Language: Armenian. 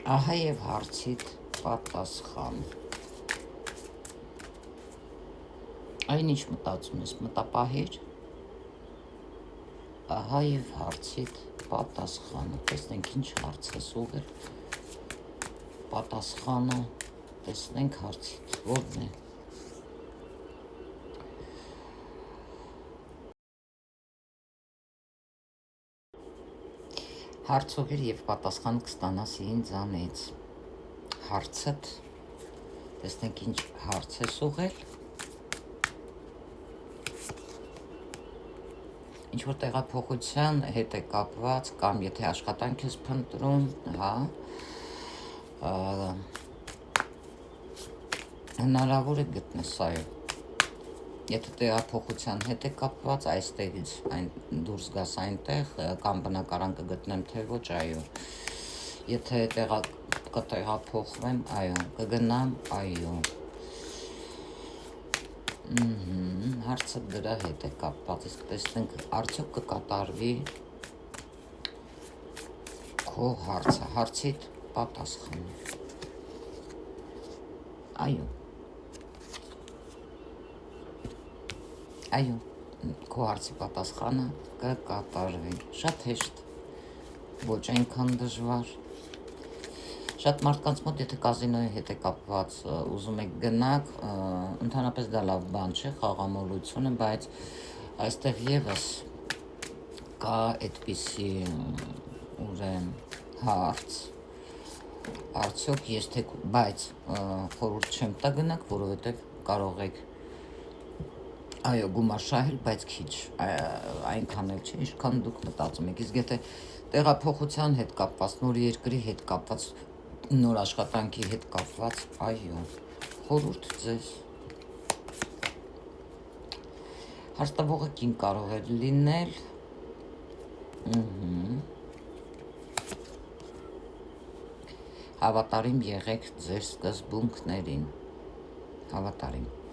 Ահա եւ հարցիդ պատասխան։ Այն ինչ մտածում ես, մտապահիր։ Ահա եւ հարցիդ պատասխանը։ Տեսնենք ինչ հարց ես ուղղել։ Պատասխանը տեսնենք հարցիդ որն է։ Հարց ուղղիր եւ պատասխան կստանաս ինձանից։ Հարցդ տեսնենք ինչ հարց ես ուղղել։ Ինչ որ տեղափոխության հետ է կապված կամ եթե աշխատանք ես փնտրում, հա, հնարավոր է գտնես, այո։ Եթե տեղափոխության հետ է կապված, այստեղից դուրս գաս այնտեղ կամ բնակարան կգտնեմ, թե ոչ, այո։ Եթե կտեղափոխվեմ, այո, կգնամ, այո։ Հարցը դրա հետ է կապված, իսկ տեսնենք արդյոք կկատարվի քո հարցը, հարցիդ պատասխանը։ Այո։ Այո, քո հարցի պատասխանը կկատարվի, շատ հեշտ, ոչ այնքան դժվար։ Շատ մարդկանց մոտ, եթե կազինոյի հետ է կապված ուզում եք գնաք, ընդհանրապես դա լավ բան չէ, խաղամոլությունը, բայց այստեղ եւս կա այդպիսի ուրեմն հարց, արդյոք ես թե, բայց խորհուրդ չեմ տա գնաք, որովհետեւ կարող եք այո, գումար շահել, բայց քիչ, այնքան էլ չէ, ինչքան դուք մտածում եք, իսկ եթե տեղափոխության հետ կապված, նոր երկրի հետ կապված, նոր աշխատանքի հետ կապված, այո, խորհուրդ ձեզ։ Հարցտվողը կին կարող է լինել, հավատարիմ եղեք ձեր սկզբունքներին, հավատարիմ։